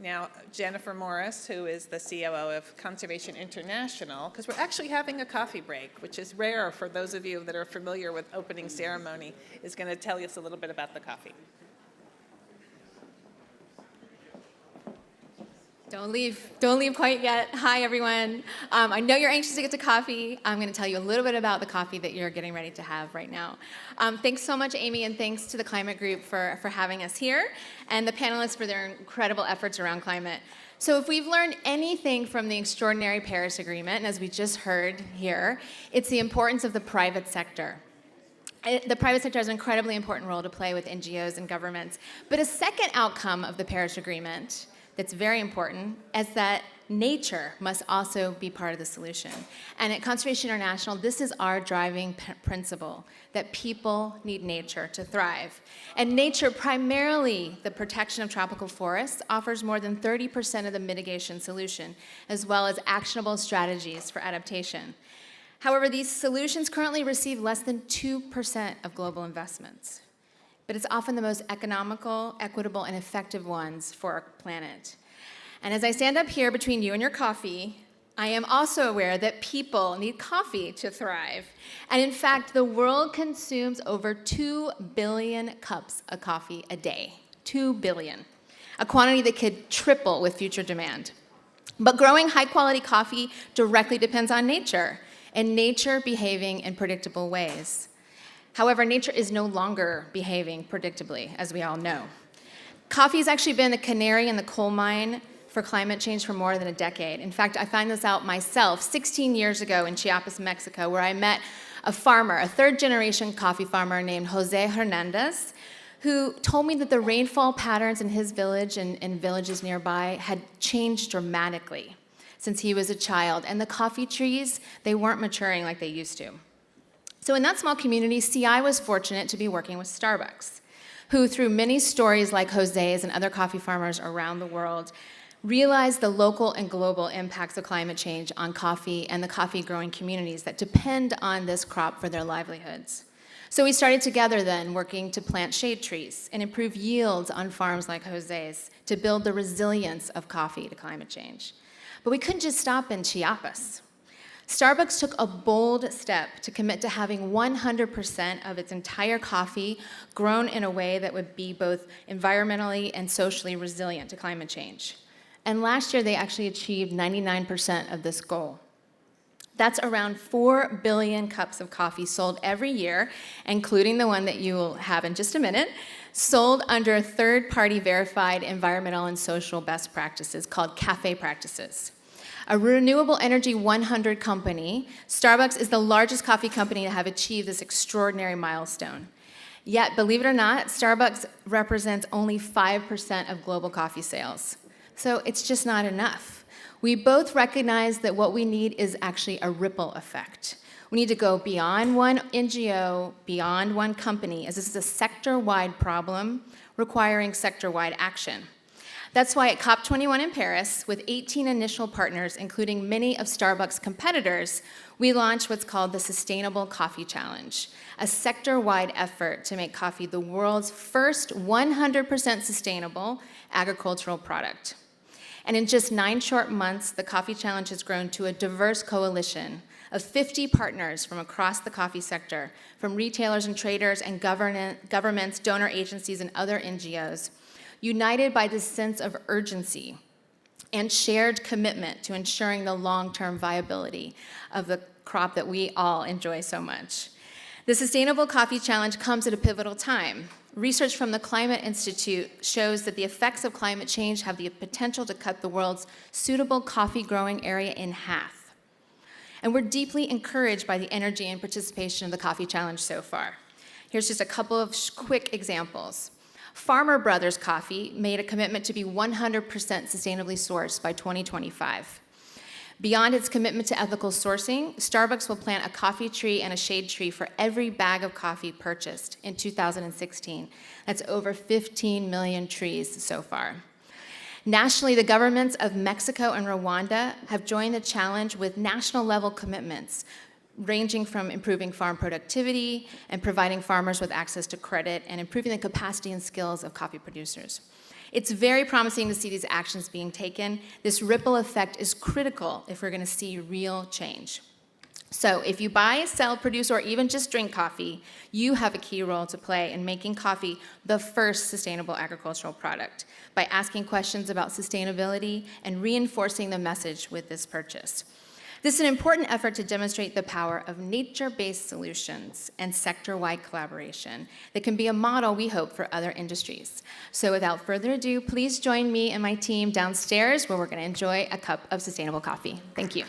now Jennifer Morris, who is the COO of Conservation International, because we're actually having a coffee break, which is rare for those of you that are familiar with opening ceremony, is going to tell us a little bit about the coffee. Don't leave quite yet. Hi, everyone. I know you're anxious to get to coffee. I'm going to tell you a little bit about the coffee that you're getting ready to have right now. Thanks so much, Amy, and thanks to the Climate Group for having us here, and the panelists for their incredible efforts around climate. So if we've learned anything from the extraordinary Paris Agreement, and as we just heard here, it's the importance of the private sector. The private sector has an incredibly important role to play with NGOs and governments. But a second outcome of the Paris Agreement that's very important is that nature must also be part of the solution. And at Conservation International, this is our driving principle, that people need nature to thrive. And nature, primarily the protection of tropical forests, offers more than 30% of the mitigation solution, as well as actionable strategies for adaptation. However, these solutions currently receive less than 2% of global investments. But it's often the most economical, equitable, and effective ones for our planet. And as I stand up here between you and your coffee, I am also aware that people need coffee to thrive. And in fact, the world consumes over 2 billion cups of coffee a day. 2 billion. A quantity that could triple with future demand. But growing high-quality coffee directly depends on nature, and nature behaving in predictable ways. However, nature is no longer behaving predictably, as we all know. Coffee has actually been the canary in the coal mine for climate change for more than a decade. In fact, I found this out myself 16 years ago in Chiapas, Mexico, where I met a farmer, a third-generation coffee farmer named Jose Hernandez, who told me that the rainfall patterns in his village and villages nearby had changed dramatically since he was a child. And the coffee trees, they weren't maturing like they used to. So in that small community, CI was fortunate to be working with Starbucks, who through many stories like Jose's and other coffee farmers around the world, realized the local and global impacts of climate change on coffee and the coffee growing communities that depend on this crop for their livelihoods. So we started together then working to plant shade trees and improve yields on farms like Jose's to build the resilience of coffee to climate change. But we couldn't just stop in Chiapas. Starbucks took a bold step to commit to having 100% of its entire coffee grown in a way that would be both environmentally and socially resilient to climate change. And last year, they actually achieved 99% of this goal. That's around 4 billion cups of coffee sold every year, including the one that you will have in just a minute, sold under third-party verified environmental and social best practices called CAFE practices. A Renewable Energy 100 company, Starbucks is the largest coffee company to have achieved this extraordinary milestone. Yet, believe it or not, Starbucks represents only 5% of global coffee sales. So it's just not enough. We both recognize that what we need is actually a ripple effect. We need to go beyond one NGO, beyond one company, as this is a sector-wide problem requiring sector-wide action. That's why at COP21 in Paris, with 18 initial partners, including many of Starbucks' competitors, we launched what's called the Sustainable Coffee Challenge, a sector-wide effort to make coffee the world's first 100% sustainable agricultural product. And in just 9 short months, the Coffee Challenge has grown to a diverse coalition of 50 partners from across the coffee sector, from retailers and traders and governments, donor agencies, and other NGOs, united by this sense of urgency and shared commitment to ensuring the long-term viability of the crop that we all enjoy so much. The Sustainable Coffee Challenge comes at a pivotal time. Research from the Climate Institute shows that the effects of climate change have the potential to cut the world's suitable coffee growing area in half. And we're deeply encouraged by the energy and participation of the Coffee Challenge so far. Here's just a couple of quick examples. Farmer Brothers Coffee made a commitment to be 100% sustainably sourced by 2025. Beyond its commitment to ethical sourcing, Starbucks will plant a coffee tree and a shade tree for every bag of coffee purchased in 2016. That's over 15 million trees so far. Nationally, the governments of Mexico and Rwanda have joined the challenge with national-level commitments, ranging from improving farm productivity and providing farmers with access to credit and improving the capacity and skills of coffee producers. It's very promising to see these actions being taken. This ripple effect is critical if we're going to see real change. So if you buy, sell, produce, or even just drink coffee, you have a key role to play in making coffee the first sustainable agricultural product by asking questions about sustainability and reinforcing the message with this purchase. This is an important effort to demonstrate the power of nature-based solutions and sector-wide collaboration that can be a model, we hope, for other industries. So without further ado, please join me and my team downstairs where we're going to enjoy a cup of sustainable coffee. Thank you.